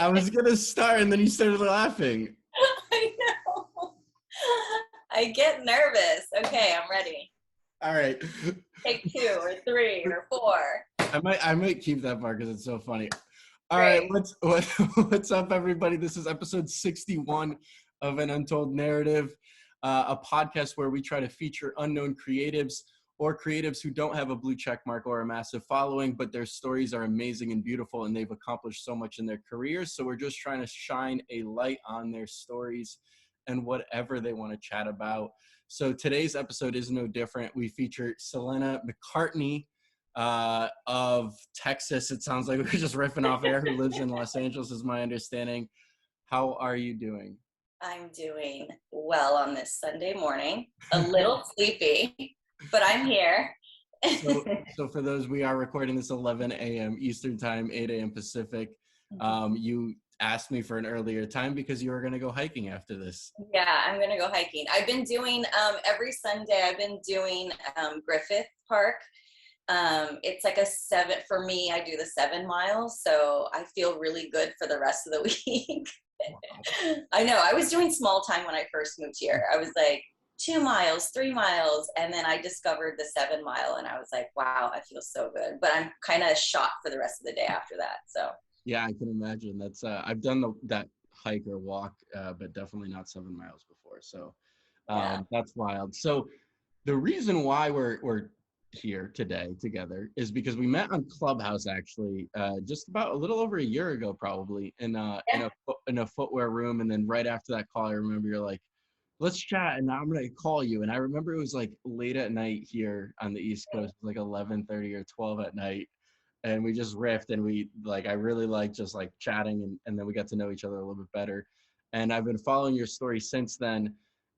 I was going to start and then you started laughing. I know. I get nervous. Okay, I'm ready. All right. Take 2 or 3 or 4. I might keep that part because it's so funny. All Great. right, what's up, everybody? This is episode 61 of An Untold Narrative, a podcast where we try to feature unknown creatives or creatives who don't have a blue check mark or a massive following, but their stories are amazing and beautiful, and they've accomplished so much in their careers. So we're just trying to shine a light on their stories and whatever they want to chat about. So today's episode is no different. We feature Selena McCartney of Texas. It sounds like we're just riffing off air, who lives in Los Angeles, is my understanding. How are you doing? I'm doing well on this Sunday morning. A little sleepy, but I'm here. So for those, we are recording this 11 a.m. Eastern time, 8 a.m. Pacific. You asked me for an earlier time because you were going to go hiking after this. Yeah, I'm going to go hiking. I've been doing, every Sunday, I've been doing Griffith Park. It's like for me, I do the 7 miles. So I feel really good for the rest of the week. Wow. I know. I was doing small time when I first moved here. I was like 2 miles, 3 miles. And then I discovered the 7 mile and I was like, wow, I feel so good. But I'm kind of shot for the rest of the day after that. So. Yeah, I can imagine. That's I've done that hike or walk, but definitely not 7 miles before. So that's wild. So the reason why we're here today together is because we met on Clubhouse, actually, just about a little over a year ago, probably in a footwear room. And then right after that call, I remember you're like, let's chat, and now I'm gonna call you. And I remember it was like late at night here on the East Coast, like 11:30 or 12 at night. And we just riffed, and I really like just like chatting, and then we got to know each other a little bit better. And I've been following your story since then,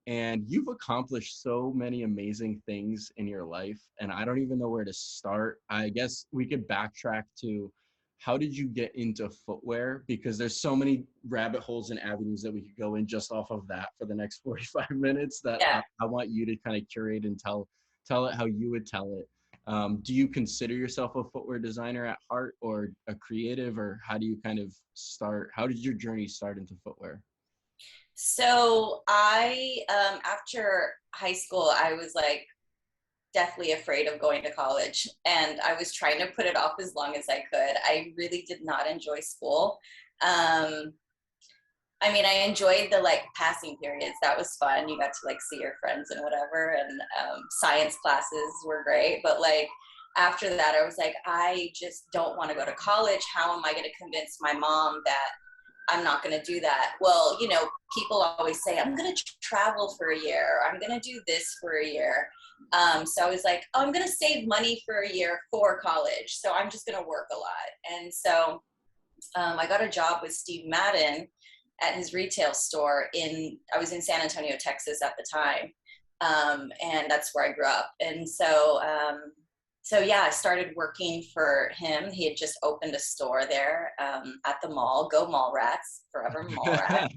and you've accomplished so many amazing things in your life, and I don't even know where to start. I guess we could backtrack to, how did you get into footwear? Because there's so many rabbit holes and avenues that we could go in just off of that for the next 45 minutes that I want you to kind of curate and tell it how you would tell it. Do you consider yourself a footwear designer at heart, or a creative, or how do you kind of start? How did your journey start into footwear? So I, after high school, I was like deathly afraid of going to college, and I was trying to put it off as long as I could. I really did not enjoy school. I mean, I enjoyed the passing periods. That was fun. You got to see your friends and whatever. And science classes were great. But after that, I was like, I just don't want to go to college. How am I going to convince my mom that I'm not going to do that? Well, people always say, I'm going to travel for a year. Or I'm going to do this for a year. So I was like, oh, I'm going to save money for a year for college. So I'm just going to work a lot. And so I got a job with Steve Madden at his retail store I was in San Antonio, Texas at the time. And that's where I grew up. And so, I started working for him. He had just opened a store there at the mall. Go Mall Rats, forever Mall Rats.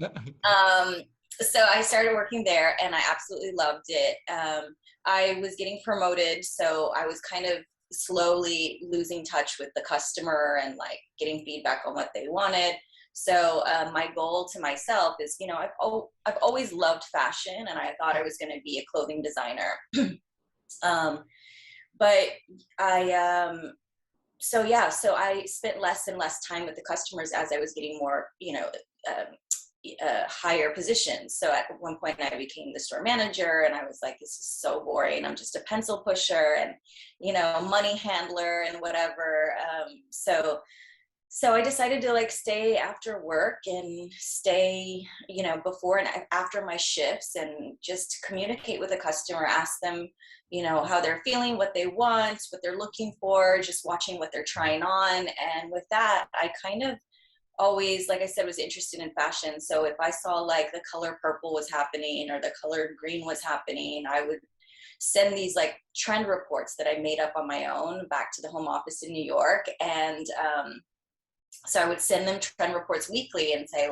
So I started working there, and I absolutely loved it. I was getting promoted, so I was kind of slowly losing touch with the customer and getting feedback on what they wanted. So my goal to myself is, I've always loved fashion, and I thought I was going to be a clothing designer. But so I spent less and less time with the customers as I was getting more, higher positions. So at one point I became the store manager, and I was like, this is so boring. I'm just a pencil pusher and, money handler and whatever. So I decided to stay after work and stay, before and after my shifts, and just communicate with the customer, ask them, how they're feeling, what they want, what they're looking for, just watching what they're trying on. And with that, I kind of always, like I said, was interested in fashion. So if I saw the color purple was happening or the color green was happening, I would send these trend reports that I made up on my own back to the home office in New York. And so I would send them trend reports weekly and say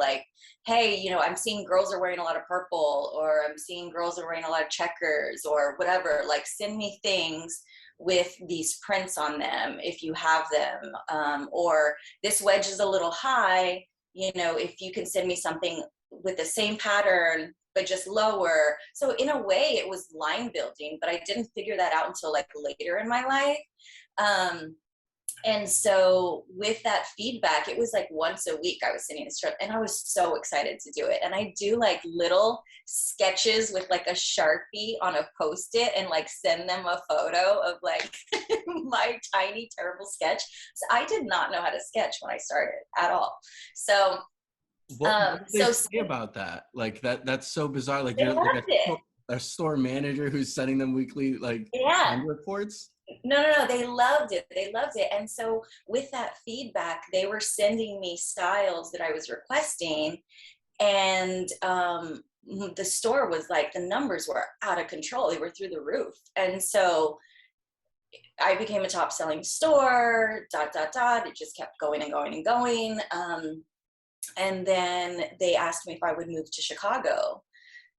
hey, I'm seeing girls are wearing a lot of purple, or I'm seeing girls are wearing a lot of checkers, or whatever. Send me things with these prints on them if you have them, or this wedge is a little high, if you can send me something with the same pattern, but just lower. So in a way it was line building, but I didn't figure that out until like later in my life. And so with that feedback, it was like once a week I was sending a strip, and I was so excited to do it. And I do like little sketches with like a Sharpie on a Post-it and like send them a photo of like my tiny, terrible sketch. So I did not know how to sketch when I started at all. So, what did they say about that? Like that's so bizarre. Like you're like a store manager who's sending them weekly like reports. No, they loved it. And so with that feedback, they were sending me styles that I was requesting, and the store was like, the numbers were out of control. They were through the roof. And so I became a top selling store, ... It just kept going and going and going. And then they asked me if I would move to Chicago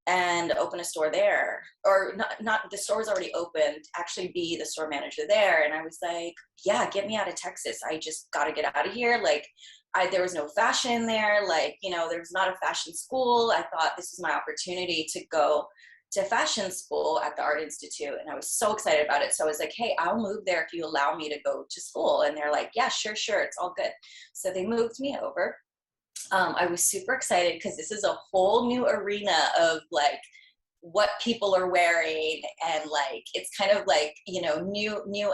and open a store there, or not the store was already opened, actually be the store manager there. And I was like, yeah, get me out of Texas. I just got to get out of here. Like there was no fashion there. Like, there's not a fashion school. I thought this was my opportunity to go to fashion school at the Art Institute. And I was so excited about it. So I was like, hey, I'll move there if you allow me to go to school. And they're like, yeah, sure. It's all good. So they moved me over. I was super excited because this is a whole new arena of like what people are wearing, and like it's kind of like new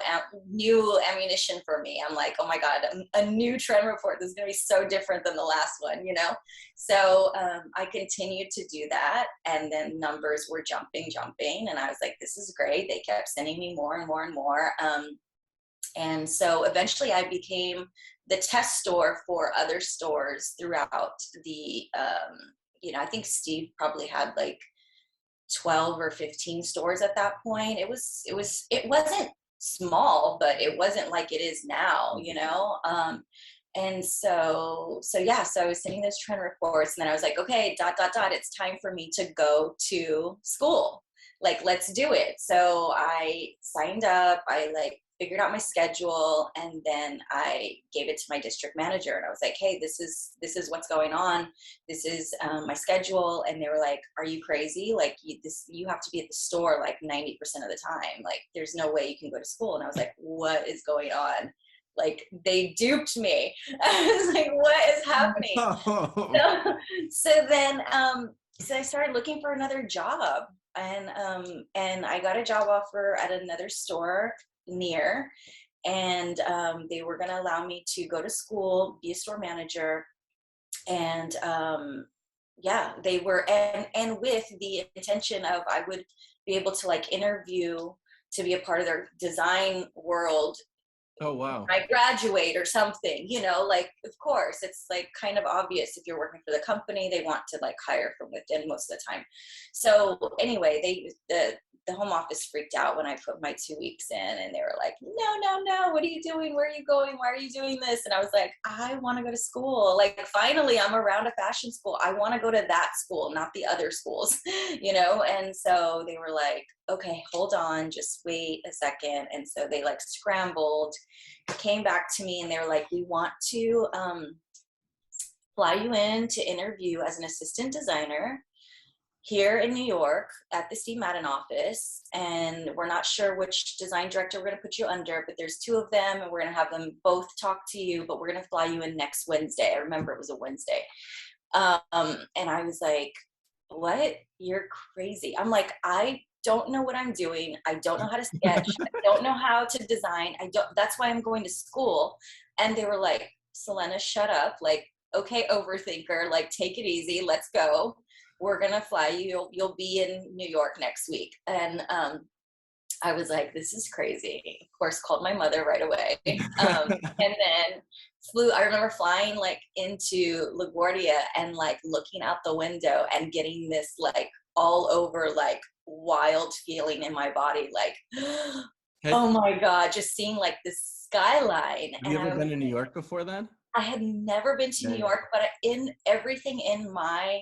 ammunition for me. I'm like, oh my god, a new trend report. This is gonna be so different than the last one, So I continued to do that, and then numbers were jumping, and I was like, this is great. They kept sending me more and more and more. And so eventually I became the test store for other stores throughout the, I think Steve probably had like 12 or 15 stores at that point. It wasn't small, but it wasn't like it is now, and so I was sending those trend reports, and then I was like, okay, ... It's time for me to go to school. Like, let's do it. So I signed up, I like figured out my schedule, and then I gave it to my district manager, and I was like, hey, this is what's going on. This is my schedule. And they were like, are you crazy? Like you have to be at the store like 90% of the time. Like there's no way you can go to school. And I was like, what is going on? Like they duped me. I was like, what is happening? So then I started looking for another job, and I got a job offer at another store near, and they were going to allow me to go to school, be a store manager. And they were, and with the intention of I would be able to like interview to be a part of their design world. Oh, wow. I graduate or something, like, of course, it's like kind of obvious if you're working for the company, they want to like hire from within most of the time. So anyway, the home office freaked out when I put my 2 weeks in, and they were like, no, what are you doing? Where are you going? Why are you doing this? And I was like, I want to go to school. Like, finally, I'm around a fashion school. I want to go to that school, not the other schools, And so they were like, okay, hold on, just wait a second. And so they like scrambled, came back to me, and they were like, we want to fly you in to interview as an assistant designer here in New York at the Steve Madden office. And we're not sure which design director we're going to put you under, but there's 2 of them, and we're going to have them both talk to you, but we're going to fly you in next Wednesday. I remember it was a Wednesday. And I was like, what? You're crazy. I'm like, I don't know what I'm doing. I don't know how to sketch. I don't know how to design. That's why I'm going to school. And they were like, Selena, shut up. Like, okay, overthinker, like, take it easy. Let's go. We're going to fly you. You'll be in New York next week. And I was like, this is crazy. Of course, called my mother right away. And then I remember flying like into LaGuardia and like looking out the window and getting this like all over like wild feeling in my body. Like, oh my God, just seeing like this skyline. Have you ever been to New York before then? I had never been to New York, but everything in my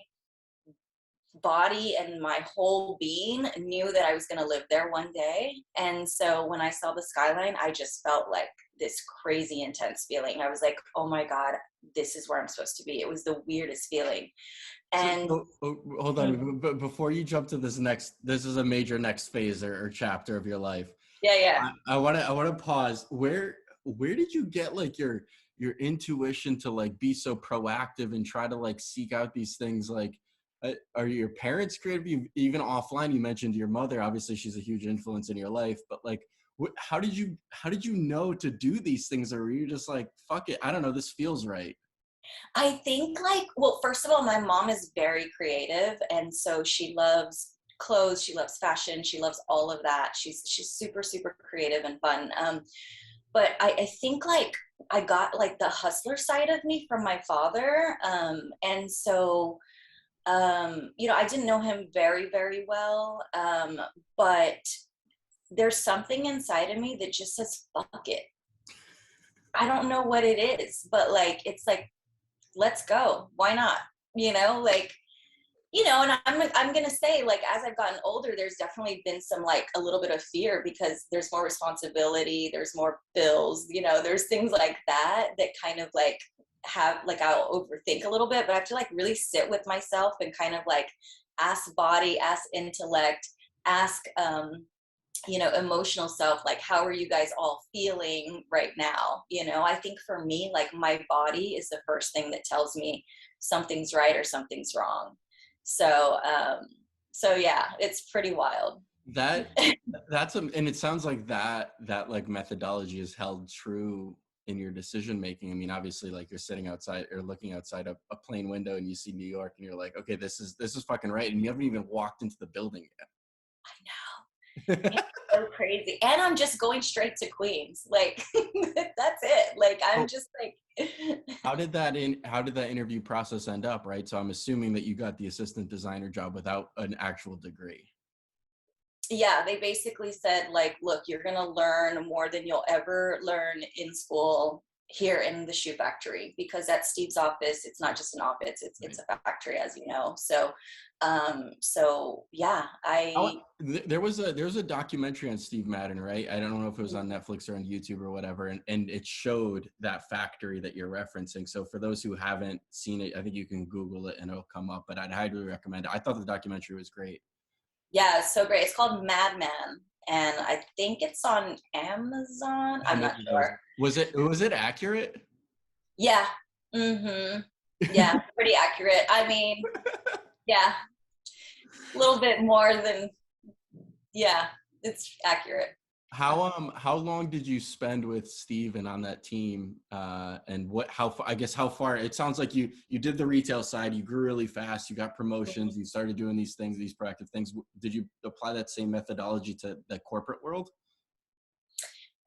body and my whole being knew that I was going to live there one day. And so when I saw the skyline, I just felt like this crazy intense feeling. I was like, oh my God, this is where I'm supposed to be. It was the weirdest feeling. So, And hold on, but before you jump to this is a major next phase or chapter of your life. yeah. I want to pause. Where did you get like your intuition to like be so proactive and try to like seek out these things? Like, are your parents creative? Even offline, you mentioned your mother. Obviously, she's a huge influence in your life. But like, how did you know to do these things, or were you just like, fuck it, I don't know, this feels right? I think like, well, first of all, my mom is very creative. And so she loves clothes. She loves fashion. She loves all of that. She's super, super creative and fun. But I think like I got like the hustler side of me from my father. And so, I didn't know him very, very well. But there's something inside of me that just says, fuck it. I don't know what it is, but like, it's like, let's go. Why not? Like, and I'm going to say, like, as I've gotten older, there's definitely been some, like, a little bit of fear because there's more responsibility, there's more bills, there's things like that kind of like I'll overthink a little bit, but I have to like really sit with myself and kind of like ask body, ask intellect, ask, emotional self, like, how are you guys all feeling right now? I think for me, like, my body is the first thing that tells me something's right or something's wrong. So yeah, it's pretty wild. That and it sounds like that like methodology is held true in your decision making. I mean, obviously, like, you're sitting outside or looking outside a plane window and you see New York and you're like, okay, this is fucking right, and you haven't even walked into the building yet. I know. It's so crazy. And I'm just going straight to Queens. Like, that's it. Like, I'm just like. How did that interview process end up, right? So I'm assuming that you got the assistant designer job without an actual degree. Yeah, they basically said, like, look, you're going to learn more than you'll ever learn in school here in the shoe factory, because at Steve's office, it's not just an office, it's a factory, as you know. So yeah, there was a documentary on Steve Madden, right? I don't know if it was on Netflix or on YouTube or whatever, and it showed that factory that you're referencing. So for those who haven't seen it, I think you can Google it and it'll come up, but I'd highly recommend it. I thought the documentary was great. Yeah, it's so great. It's called Madman, and I think it's on Amazon. I'm not sure. Was it accurate? Yeah. Mm-hmm. Yeah, pretty accurate. I mean, yeah, a little bit more than, yeah, it's accurate. How long did you spend with Steve and on that team? And how far, it sounds like you did the retail side, you grew really fast, you got promotions, you started doing these things, these proactive things. Did you apply that same methodology to the corporate world?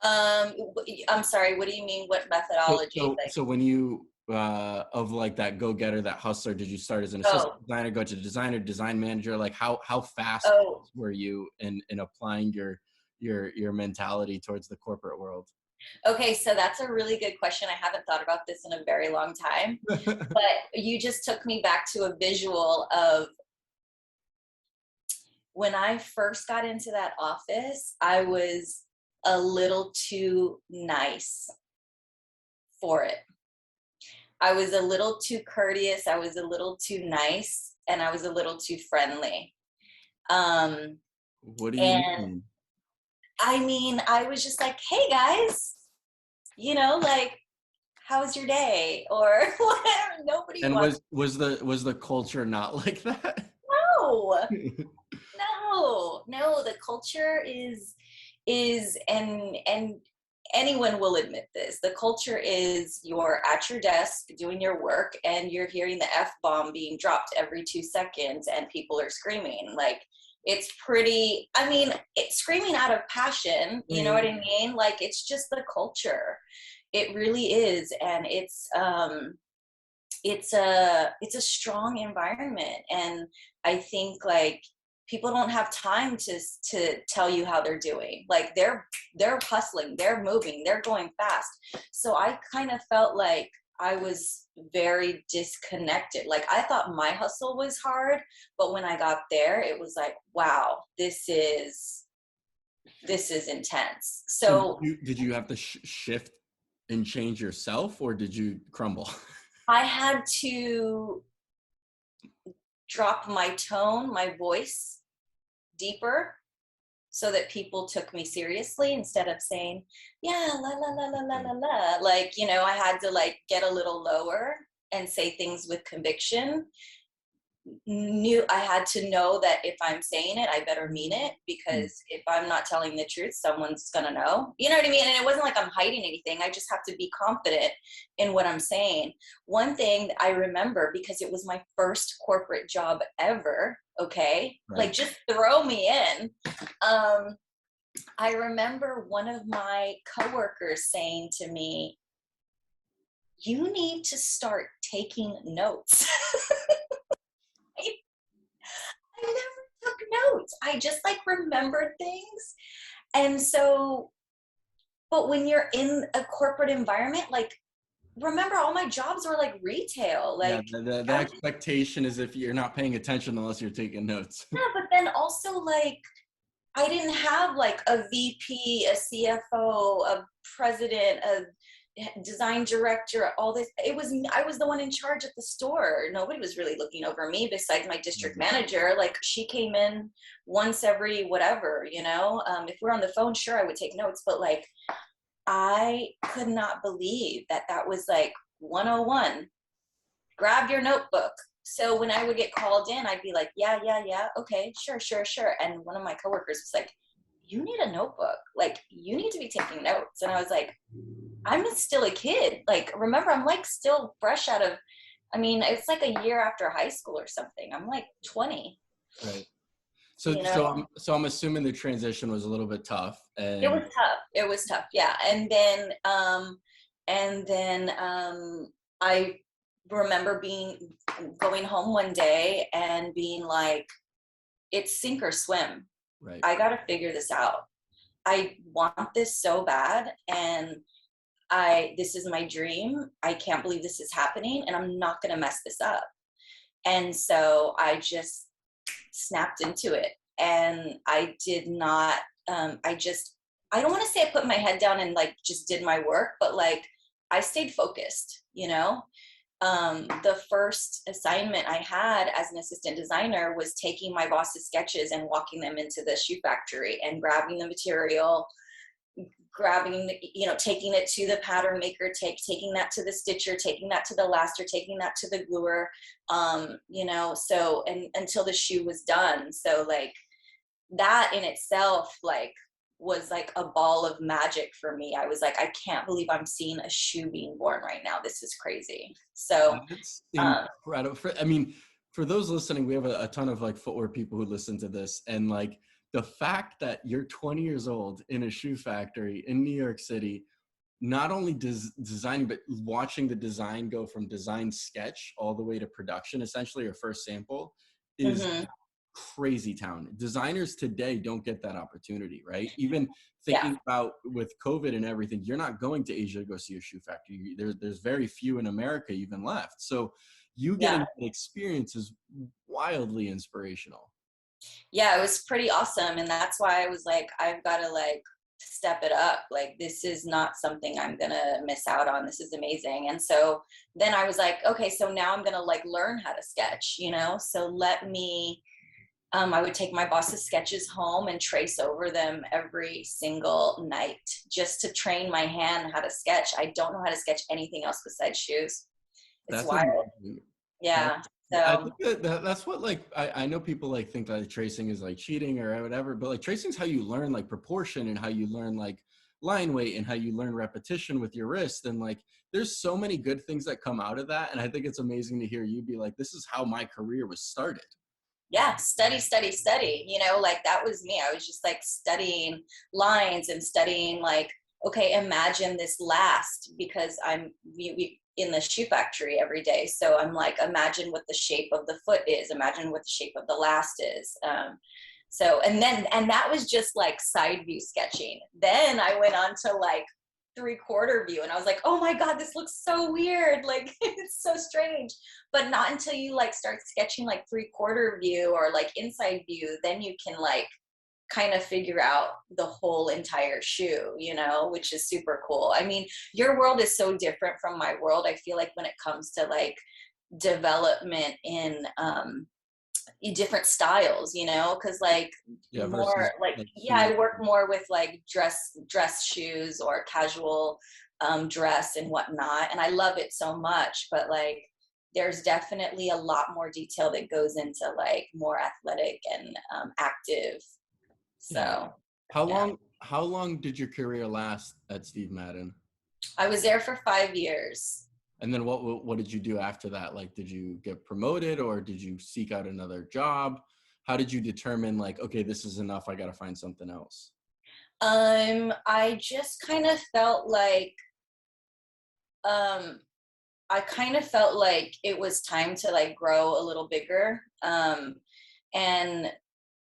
I'm sorry, what do you mean? What methodology? So when you, of like that go-getter, that hustler, did you start as an assistant designer, go to designer, design manager? Like how fast were you in applying your mentality towards the corporate world? Okay, so that's a really good question. I haven't thought about this in a very long time, but you just took me back to a visual of when I first got into that office. I was a little too nice for it. I was a little too courteous. I was a little too nice, and I was a little too friendly. What do you mean? I mean, I was just like, hey guys, like, how was your day? Or whatever. Nobody and was the culture not like that? No, the culture is and anyone will admit this. The culture is you're at your desk doing your work and you're hearing the F-bomb being dropped every 2 seconds and people are screaming. Like, it's pretty, I mean, it's screaming out of passion, you know what I mean? Like, it's just the culture. It really is. And it's a strong environment. And I think, like, people don't have time to tell you how they're doing. Like, they're hustling, they're moving, they're going fast. So I kind of felt like I was very disconnected. Like, I thought my hustle was hard, but when I got there, it was like, wow, this is intense. So did you have to shift and change yourself, or did you crumble? I had to drop my tone, my voice deeper so that people took me seriously instead of saying, yeah, la, la, la, la, la, la, la. Like, you know, I had to like get a little lower and say things with conviction. I had to know that if I'm saying it, I better mean it, because if I'm not telling the truth, someone's gonna know. You know what I mean? And it wasn't like I'm hiding anything. I just have to be confident in what I'm saying. One thing that I remember, because it was my first corporate job ever, okay? Right. Like, just throw me in. I remember one of my coworkers saying to me, "You need to start taking notes." I never took notes. I just like remembered things. And so, but when you're in a corporate environment, like, remember, all my jobs were like retail. Yeah, Like, the expectation is if you're not paying attention unless you're taking notes. yeah, but then also, like, I didn't have like a VP, a CFO, a president, a design director, all this. I was the one in charge at the store. Nobody was really looking over me besides my district manager. Like, she came in once every whatever, you know. If we're on the phone, sure, I would take notes, but like, I could not believe that that was like 101. Grab your notebook. So when I would get called in, I'd be like, yeah, okay, sure. And one of my coworkers was like, "You need a notebook. Like, you need to be taking notes." And I was like, I'm still a kid. Like, remember, I'm like still fresh out of, I mean, it's like a year after high school or something. I'm like 20. Right. So, you know? I'm assuming the transition was a little bit tough. And It was tough. Yeah. And then I remember going home one day and being like, it's sink or swim. right. I got to figure this out. I want this so bad. And this is my dream. I can't believe this is happening, and I'm not going to mess this up. And so I just snapped into it, and I did not, I don't want to say I put my head down and like just did my work, but like, I stayed focused, you know. The first assignment I had as an assistant designer was taking my boss's sketches and walking them into the shoe factory and grabbing the material, taking it to the pattern maker, taking that to the stitcher, taking that to the laster, taking that to the gluer, so, and until the shoe was done. So like, that in itself, like, was like a ball of magic for me. I was like, I can't believe I'm seeing a shoe being born right now. This is crazy. So it's incredible. I mean, for those listening, we have a ton of like footwear people who listen to this, and like, the fact that you're 20 years old in a shoe factory in New York City, not only designing, but watching the design go from design sketch all the way to production, essentially your first sample, is crazy town. Designers today don't get that opportunity, right? Even thinking about with COVID and everything, you're not going to Asia to go see a shoe factory. There's very few in America even left. So you getting that experience is wildly inspirational. Yeah, it was pretty awesome. And that's why I was like, I've got to like step it up. Like, this is not something I'm going to miss out on. This is amazing. And so then I was like, okay, so now I'm going to like learn how to sketch, you know? So let me, I would take my boss's sketches home and trace over them every single night just to train my hand how to sketch. I don't know how to sketch anything else besides shoes. It's wild. Amazing. Yeah. So I think that's what, like, I know people like think that tracing is like cheating or whatever, but like, tracing is how you learn like proportion, and how you learn like line weight, and how you learn repetition with your wrist. And like, there's so many good things that come out of that. And I think it's amazing to hear you be like, this is how my career was started. Yeah, study, you know, like, that was me. I was just like studying lines and studying like, okay, imagine this last, because we in the shoe factory every day. So I'm like, imagine what the shape of the foot is, imagine what the shape of the last is. And that was just like side view sketching. Then I went on to like 3/4 view, and I was like, oh my God, this looks so weird. Like, it's so strange. But not until you like start sketching like 3/4 view or like inside view, then you can like kind of figure out the whole entire shoe, you know, which is super cool. I mean, your world is so different from my world. I feel like when it comes to like development in different styles, you know, because like Yeah, more versus like, like yeah, shoes. I work more with like dress shoes or casual dress and whatnot, and I love it so much, but like there's definitely a lot more detail that goes into like more athletic and active. Yeah. So How yeah, long how long did your career last at Steve Madden? I was there for 5 years. And then what did you do after that? Like, did you get promoted or did you seek out another job? How did you determine like, okay, this is enough, I got to find something else? I just kind of felt like um I kind of felt like it was time to like grow a little bigger. And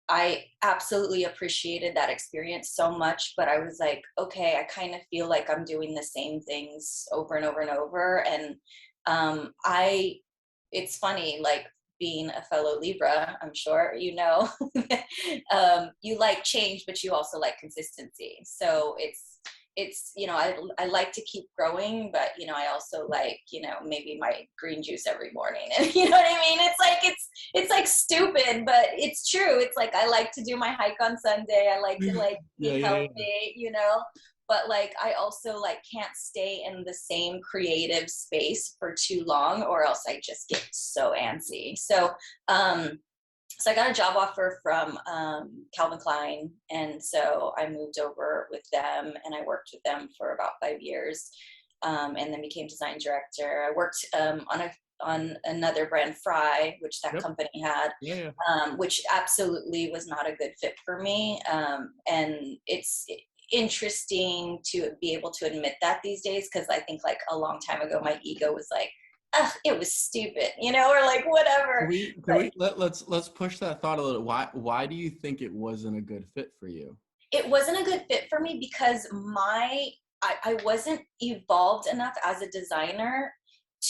I absolutely appreciated that experience so much, but I was like, okay, I kind of feel like I'm doing the same things over and over and over. And I, it's funny, like being a fellow Libra, I'm sure you know, you like change, but you also like consistency. So it's you know, I like to keep growing, but you know I also like, you know, maybe my green juice every morning, and you know what I mean. It's like stupid, but it's true. It's like I like to do my hike on Sunday. I like to like Yeah, eat yeah, yeah. healthy, you know, but like I also like can't stay in the same creative space for too long or else I just get so antsy. Um so I got a job offer from Calvin Klein, and so I moved over with them, and I worked with them for about 5 years, and then became design director. I worked on another brand, Fry, which that Yep. company had, Yeah, yeah. which absolutely was not a good fit for me, and it's interesting to be able to admit that these days, because I think like a long time ago my ego was like, ugh, it was stupid, you know, or like whatever. Let's push that thought a little. Why do you think it wasn't a good fit for you? It wasn't a good fit for me because I wasn't evolved enough as a designer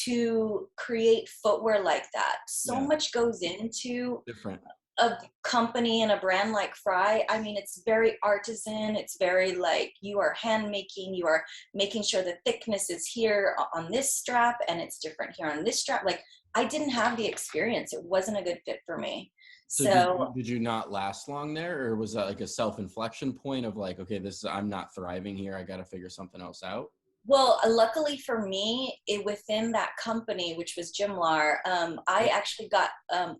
to create footwear like that. So Yeah, much goes into different. a company and a brand like Fry. I mean, it's very artisan. It's very like you are hand making, you are making sure the thickness is here on this strap and it's different here on this strap. Like I didn't have the experience. It wasn't a good fit for me. So did you So did you not last long there, or was that like a self-inflection point of like, okay, this is I'm not thriving here. I got to figure something else out? well, luckily for me, within that company, which was Jimlar, I Yep. actually got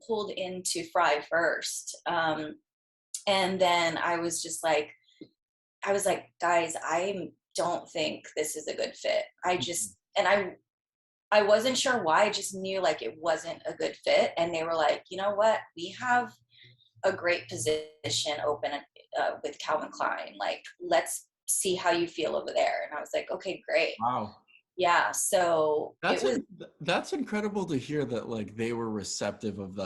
pulled into Fry first. And then I was like, guys, I don't think this is a good fit. Mhm. And I wasn't sure why. I just knew like it wasn't a good fit. And they were like, you know what? We have a great position open with Calvin Klein. Like, let's see how you feel over there. And I was like, okay, great. Wow. Yeah. So it That's was, that's incredible to hear that like they were receptive of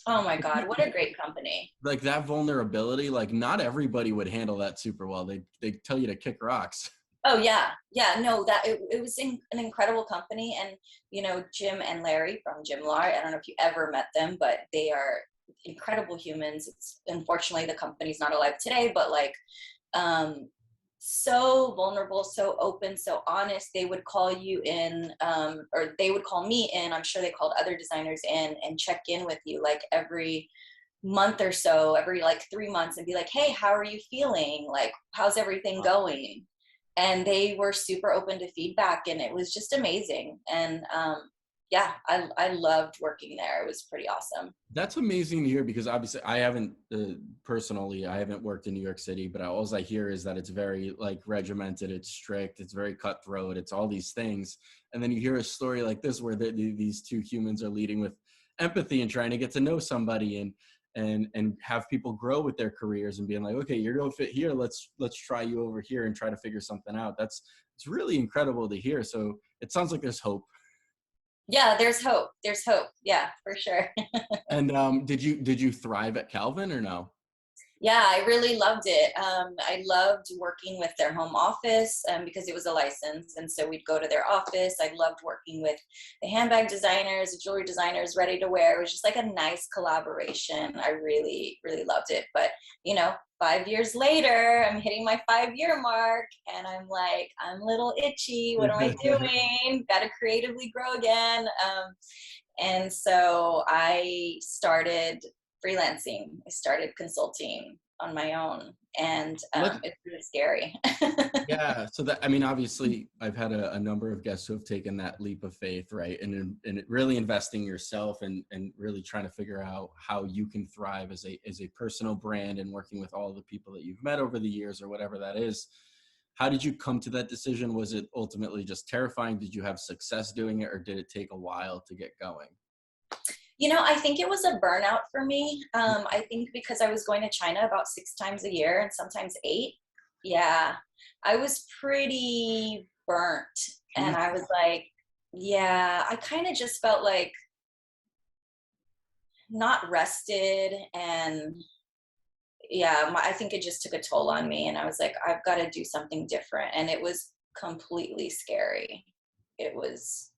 oh my God, what a great company. like that vulnerability. Like not everybody would handle that super well. They tell you to kick rocks. Oh yeah. Yeah. No, it was an incredible company. And, you know, Jim and Larry from Jimlar, I don't know if you ever met them, but they are incredible humans. It's unfortunately the company's not alive today, but like, um, so vulnerable, so open, so honest. They would call you in, or they would call me in. I'm sure they called other designers in and check in with you like every month or so, every like 3 months, and be like, hey, how are you feeling? Like, how's everything going? And they were super open to feedback, and it was just amazing. And yeah, I loved working there. It was pretty awesome. That's amazing to hear because obviously I haven't personally I haven't worked in New York City, but all I hear is that it's very like regimented, it's strict, it's very cutthroat, it's all these things, and then you hear a story like this where these two humans are leading with empathy and trying to get to know somebody and have people grow with their careers and being like, okay, you don't fit here, let's try you over here and try to figure something out. It's really incredible to hear. So it sounds like there's hope. Yeah, there's hope. There's hope. Yeah, for sure. And did you thrive at Calvin or no? Yeah, I really loved it. I loved working with their home office because it was a license. And so we'd go to their office. I loved working with the handbag designers, the jewelry designers, ready to wear. It was just like a nice collaboration. I really, really loved it. But, 5 years later, I'm hitting my 5-year mark and I'm like, I'm a little itchy. What am I doing? Got to creatively grow again. And so I started freelancing. I started consulting on my own, and it's really scary. Yeah. So that, I mean, obviously I've had a number of guests who have taken that leap of faith, right? And really investing yourself and really trying to figure out how you can thrive as a personal brand and working with all the people that you've met over the years or whatever that is. How did you come to that decision? Was it ultimately just terrifying? Did you have success doing it, or did it take a while to get going? I think it was a burnout for me. I think because I was going to China about 6 times a year and sometimes 8. Yeah, I was pretty burnt. And I was like, yeah, I kind of just felt like not rested. And yeah, I think it just took a toll on me. And I was like, I've got to do something different. And it was completely scary. It was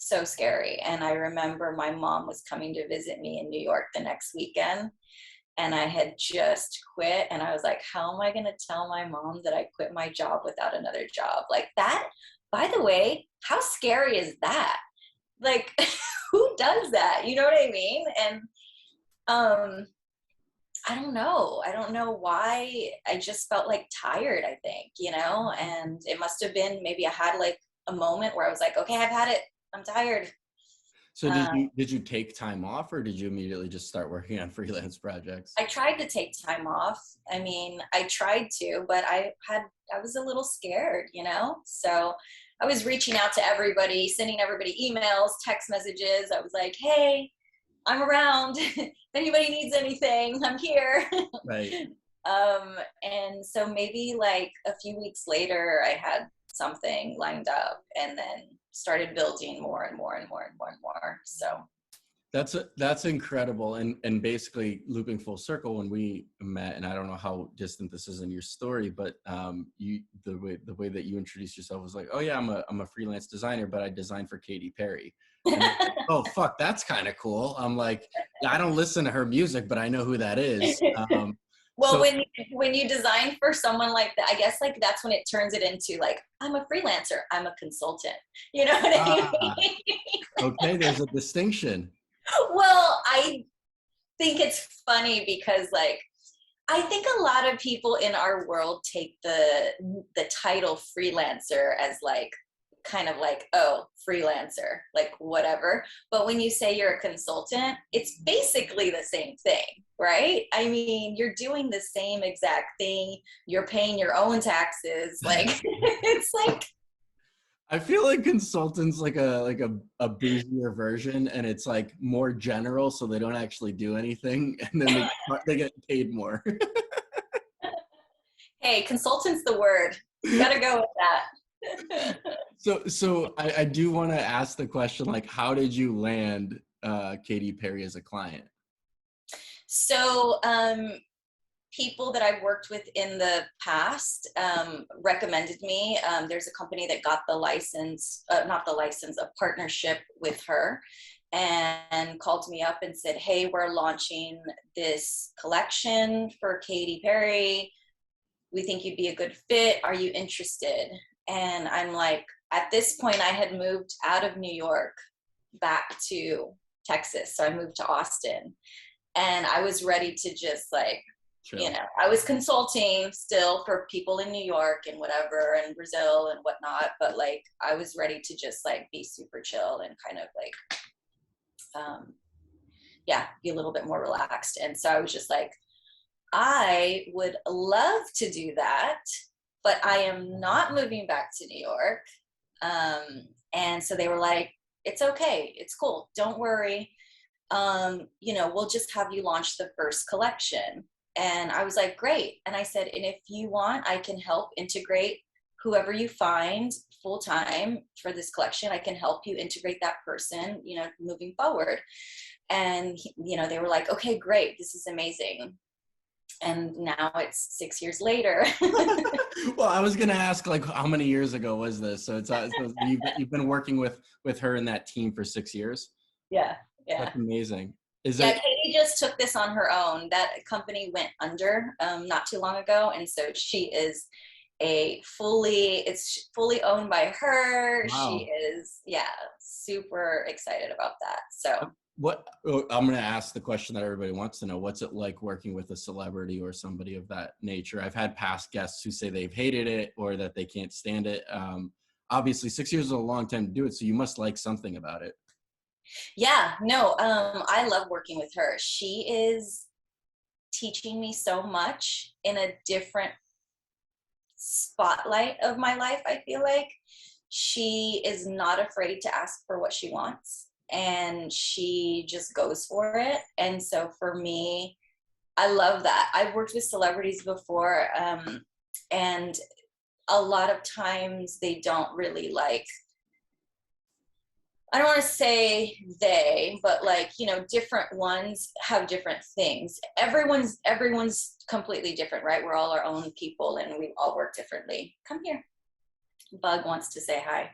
so scary. And I remember my mom was coming to visit me in New York the next weekend, and I had just quit. And I was like, how am I going to tell my mom that I quit my job without another job? Like that, by the way, how scary is that? Like, who does that? You know what I mean? And I don't know. I don't know why. I just felt like tired, I think, and it must have been, maybe I had like a moment where I was like, okay, I've had it. I'm tired. So did you take time off, or did you immediately just start working on freelance projects? I tried to take time off. I mean, I tried to, but I was a little scared, So I was reaching out to everybody, sending everybody emails, text messages. I was like, hey, I'm around. If anybody needs anything, I'm here. Right. And so maybe like a few weeks later, I had something lined up, and then started building more and more and more and more and more. So That's incredible. And basically looping full circle, when we met, and I don't know how distant this is in your story, but the way that you introduced yourself was like, oh yeah, I'm a freelance designer, but I design for Katy Perry. And I'm like, oh fuck, that's kind of cool. I'm like, yeah, I don't listen to her music, but I know who that is. well, So when you design for someone like that, I guess like that's when it turns it into like, I'm a freelancer, I'm a consultant. You know what I mean? Okay, there's a distinction. Well, I think it's funny because like I think a lot of people in our world take the title freelancer as like kind of like, oh, freelancer, like whatever. But when you say you're a consultant, it's basically the same thing, right? I mean, you're doing the same exact thing. You're paying your own taxes. Like it's like, I feel like consultants like a bougier version, and it's like more general, so they don't actually do anything, and then they get paid more. hey, consultant's the word. You gotta go with that. So I do want to ask the question, like, how did you land Katy Perry as a client? So people that I've worked with in the past recommended me. There's a company that got the license, not the license, a partnership with her, and called me up and said, hey, we're launching this collection for Katy Perry. We think you'd be a good fit. Are you interested? And I'm like, at this point, I had moved out of New York back to Texas. So I moved to Austin, and I was ready to just like, Chill. I was consulting still for people in New York and whatever, and Brazil and whatnot. But like, I was ready to just like be super chill and kind of like, be a little bit more relaxed. And so I was just like, I would love to do that, but I am not moving back to New York. And so they were like, it's okay. It's cool. Don't worry. We'll just have you launch the first collection. And I was like, great. And I said, and if you want, I can help integrate whoever you find full time for this collection. I can help you integrate that person, moving forward. And, they were like, okay, great. This is amazing. And now it's 6 years later. Well, I was gonna ask like how many years ago was this? So so you've been working with her and that team for 6 years. Yeah, yeah. That's amazing. Is Yeah, it? Katie just took this on her own. That company went under not too long ago, and so she is it's fully owned by her. She Wow. is, yeah, super excited about that. So I'm going to ask the question that everybody wants to know. What's it like working with a celebrity or somebody of that nature? I've had past guests who say they've hated it or that they can't stand it. Obviously, 6 years is a long time to do it, so you must like something about it. yeah, no, I love working with her. She is teaching me so much in a different spotlight of my life. I feel like she is not afraid to ask for what she wants, and she just goes for it. And so for me, I love that. I've worked with celebrities before, and a lot of times they don't really like, I don't want to say they, but like, you know, different ones have different things. Everyone's completely different, right? We're all our own people and we all work differently. Come here. Bug wants to say hi.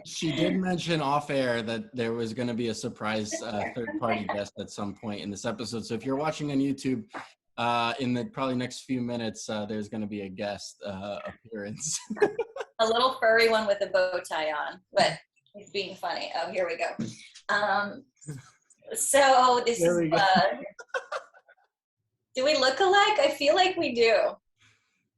She did mention off air that there was going to be a surprise third-party guest at some point in this episode. So if you're watching on YouTube, in the probably next few minutes, there's going to be a guest appearance. A little furry one with a bow tie on, but he's being funny. Oh, here we go. So this is Bug. Do we look alike? I feel like we do.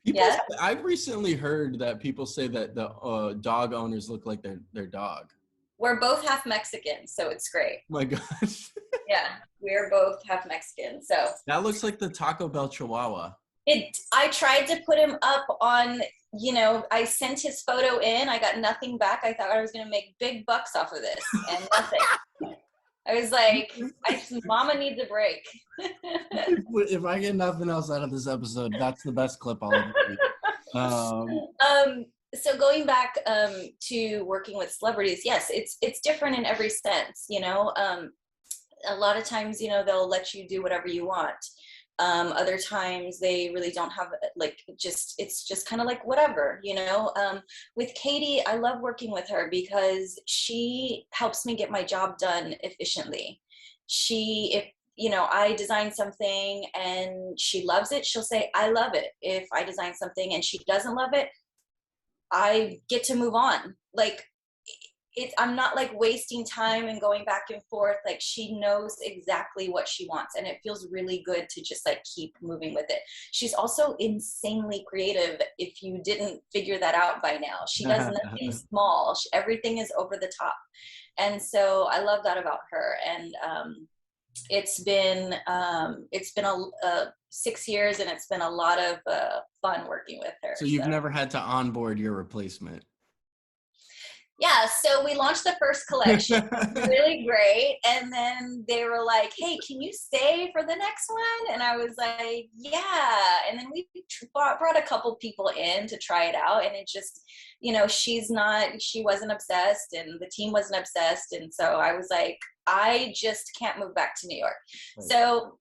Yeah. I've recently heard that people say that the dog owners look like their dog. We're both half Mexican, so it's great. My gosh. Yeah, we're both half Mexican, so. That looks like the Taco Bell Chihuahua. I tried to put him up on, you know, I sent his photo in. I got nothing back. I thought I was going to make big bucks off of this, and nothing. I was like, Mama needs a break. If I get nothing else out of this episode, that's the best clip I'll ever do. So going back to working with celebrities, yes, it's different in every sense. You know, a lot of times, you know, they'll let you do whatever you want. Other times they really don't have it's just kind of like whatever, you know. With Katy, I love working with her because she helps me get my job done efficiently. If you know, I design something and she loves it, she'll say, I love it. If I design something and she doesn't love it, I get to move on. Like, I'm not like wasting time and going back and forth. Like, she knows exactly what she wants, and it feels really good to just like keep moving with it. She's also insanely creative. If you didn't figure that out by now, she does nothing small. Everything is over the top. And so I love that about her. And it's been a 6 years, and it's been a lot of fun working with her. So you've never had to onboard your replacement? Yeah, so we launched the first collection, really great, and then they were like, hey, can you stay for the next one? And I was like, yeah, and then we brought a couple people in to try it out, and it just, you know, she wasn't obsessed, and the team wasn't obsessed, and so I was like, I just can't move back to New York. Right. So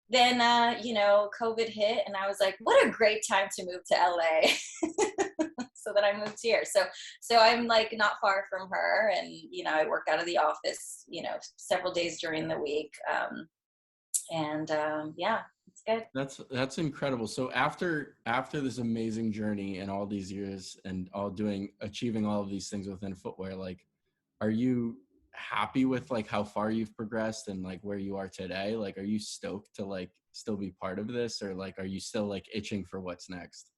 then, you know, COVID hit, and I was like, what a great time to move to LA. So then I moved here. So I'm like not far from her, and, you know, I work out of the office, you know, several days during the week. Yeah, it's good. That's incredible. So after this amazing journey and all these years and achieving all of these things within footwear, like, are you happy with like how far you've progressed and like where you are today? Like, are you stoked to like still be part of this, or like are you still like itching for what's next?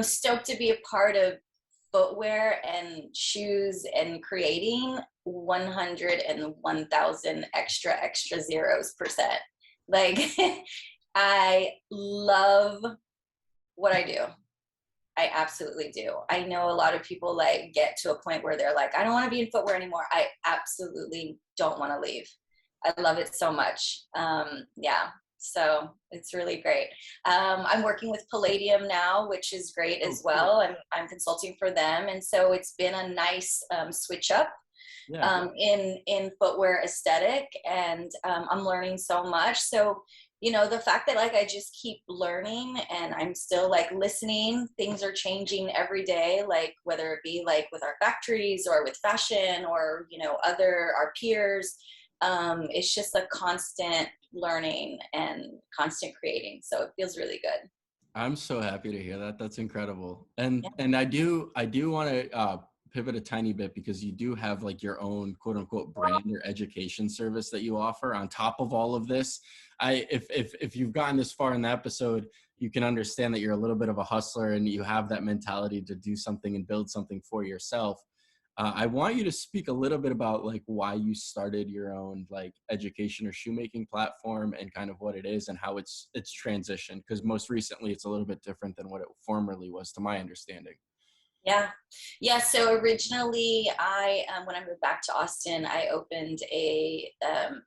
Stoked to be a part of footwear and shoes and creating 101,000 extra 0%. Like, I love what I do. I absolutely do. I know a lot of people like get to a point where they're like, I don't want to be in footwear anymore. I absolutely don't want to leave. I love it so much. Yeah. So it's really great. I'm working with Palladium now, which is great as well. I'm consulting for them. And so it's been a nice switch up in footwear aesthetic. And I'm learning so much. So you know, the fact that like I just keep learning and I'm still like listening, things are changing every day, like whether it be like with our factories or with fashion or, you know, our peers. It's just a constant learning and constant creating. So it feels really good. I'm so happy to hear that. That's incredible. And I do want to pivot a tiny bit, because you do have like your own quote unquote brand or education service that you offer on top of all of this. If you've gotten this far in the episode, you can understand that you're a little bit of a hustler and you have that mentality to do something and build something for yourself. I want you to speak a little bit about like why you started your own like education or shoemaking platform, and kind of what it is and how it's transitioned, because most recently it's a little bit different than what it formerly was, to my understanding. Yeah. Yeah. So originally when I moved back to Austin, I opened a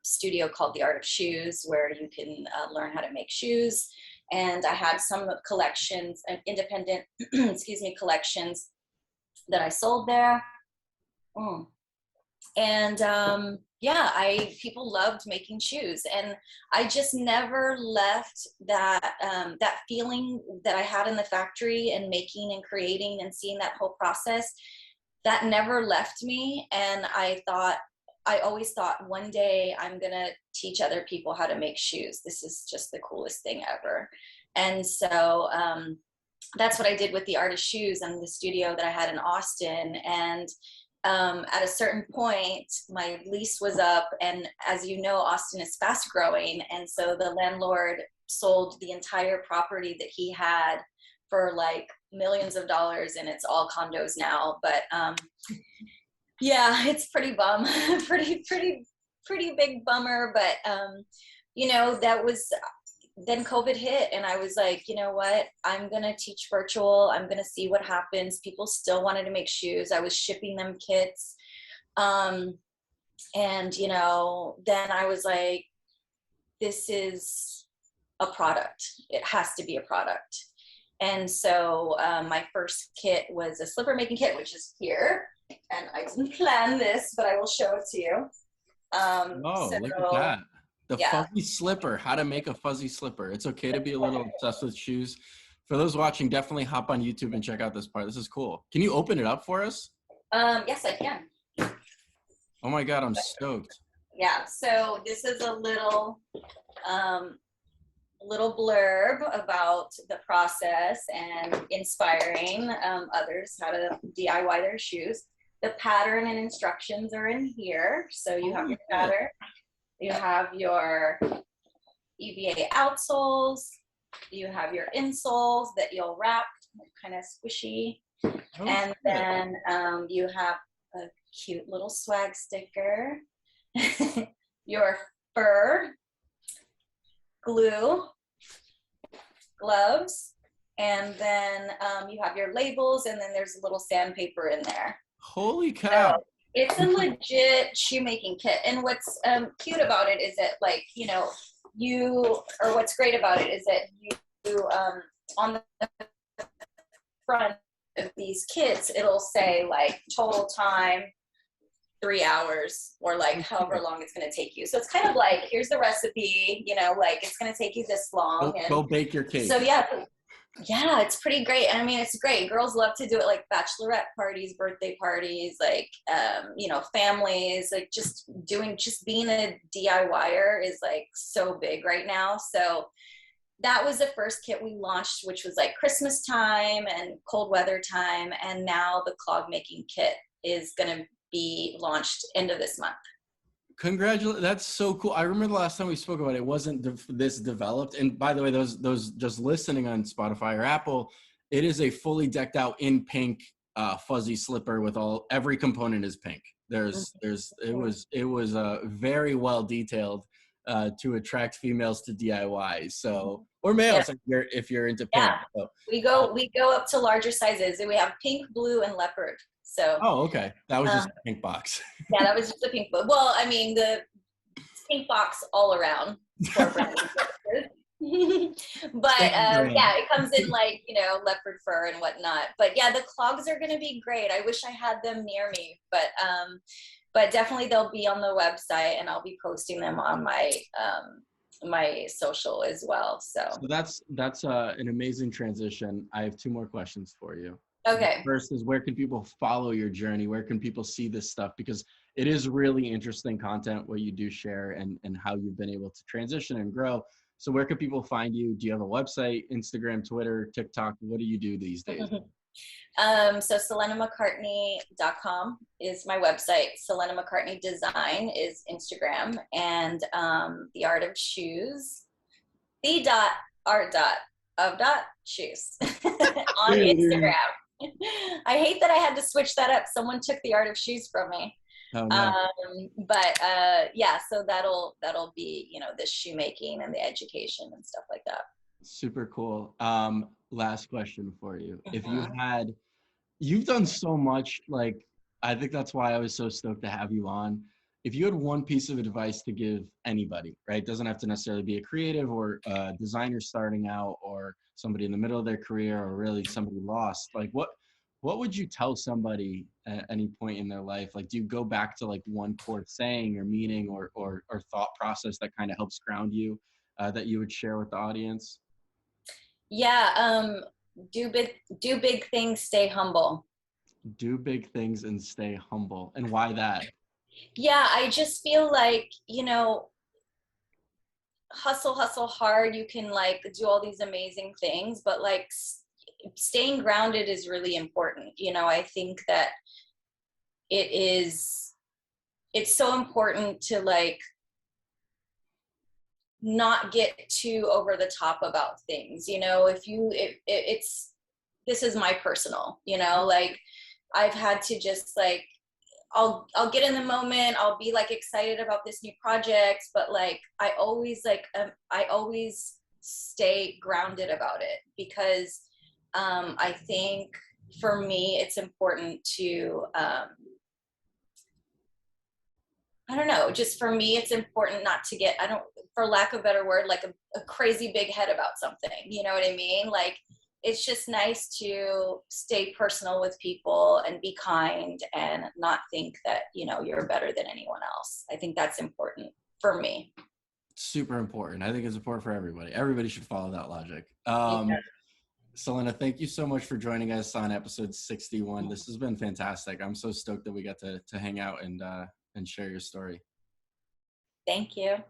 studio called The Art of Shoes, where you can learn how to make shoes. And I had some collections, independent, excuse me, collections that I sold there. Mm. And yeah, people loved making shoes, and I just never left that feeling that I had in the factory and making and creating and seeing that whole process. That never left me, and I always thought one day I'm gonna teach other people how to make shoes. This is just the coolest thing ever. And so that's what I did with The Art of Shoes and the studio that I had in Austin. And at a certain point, my lease was up, and as you know, Austin is fast growing, and so the landlord sold the entire property that he had for like millions of dollars, and it's all condos now. But yeah, it's pretty pretty big bummer. But you know, then COVID hit, and I was like, you know what, I'm going to teach virtual. I'm going to see what happens. People still wanted to make shoes. I was shipping them kits. And, you know, then I was like, this is a product. It has to be a product. And so my first kit was a slipper making kit, which is here. And I didn't plan this, but I will show it to you. Look at that. The yeah. fuzzy slipper, how to make a fuzzy slipper. It's okay to be a little obsessed with shoes. For those watching, definitely hop on YouTube and check out this part. This is cool. Can you open it up for us? Yes, I can. Oh my God, I'm stoked. Yeah, so this is a little blurb about the process and inspiring others how to DIY their shoes. The pattern and instructions are in here. So you have your pattern. You have your EVA outsoles, you have your insoles that you'll wrap, kind of squishy, and then you have a cute little swag sticker, your fur, glue, gloves, and then you have your labels, and then there's a little sandpaper in there. Holy cow. So, it's a legit shoemaking kit. And what's cute about it is that, like, you know, what's great about it is that you on the front of these kits, it'll say like total time, 3 hours, or like however long it's going to take you. So it's kind of like, here's the recipe, you know, like it's going to take you this long. Go bake your cake. So yeah, it's pretty great. I mean, it's great. Girls love to do it, like bachelorette parties, birthday parties, like, you know, families, like just being a DIYer is like so big right now. So that was the first kit we launched, which was like Christmas time and cold weather time. And now the clog making kit is going to be launched end of this month. Congratulations. That's so cool. I remember the last time we spoke about it, wasn't this developed. And by the way, those just listening on Spotify or Apple, it is a fully decked out in pink fuzzy slipper with every component is pink. It was very well detailed to attract females to DIY. So, or males if you're into pink. Yeah. So, we go up to larger sizes, and we have pink, blue, and leopard. So. Oh, okay. That was just a pink box. Yeah, that was just a pink box. Well, I mean, the pink box all around. But yeah, it comes in like, you know, leopard fur and whatnot. But yeah, the clogs are going to be great. I wish I had them near me, but definitely they'll be on the website, and I'll be posting them on my my social as well. So So that's an amazing transition. I have two more questions for you. The okay. first is, where can people follow your journey? Where can people see this stuff? Because it is really interesting content what you do share, and how you've been able to transition and grow. So where can people find you? Do you have a website, Instagram, Twitter, TikTok? What do you do these days? So SelenaMcCartney.com is my website. Selena McCartney Design is Instagram, and The Art of Shoes, the.art.of.shoes on Instagram. I hate that I had to switch that up. Someone took The Art of Shoes from me. Oh no. But yeah, so that'll be, the shoemaking and the education and stuff like that. Super cool. Last question for you. If you Mhm. had, you've done so much, like, I think that's why I was so stoked to have you on. If you had one piece of advice to give anybody, right? It doesn't have to necessarily be a creative or a designer starting out, or somebody in the middle of their career, or really somebody lost. Like, what would you tell somebody at any point in their life? Like, do you go back to like one core saying or meaning, or thought process that kind of helps ground you, that you would share with the audience? Yeah, do big things, stay humble. Do big things and stay humble. And why that? Yeah, I just feel like, hustle hard. You can like do all these amazing things, but like staying grounded is really important. I think that it is, it's so important to like not get too over the top about things. It's, this is my personal, like I've had to just like, I'll get in the moment. I'll be like excited about this new project, but like I always stay grounded about it, because I think for me it's important to I don't know, just for me it's important not to get, I don't, for lack of a better word, like a crazy big head about something. You know what I mean? Like it's just nice to stay personal with people and be kind and not think that, you're better than anyone else. I think that's important for me. Super important. I think it's important for everybody. Everybody should follow that logic. Yeah. Selena, thank you so much for joining us on episode 61. This has been fantastic. I'm so stoked that we got to hang out and share your story. Thank you.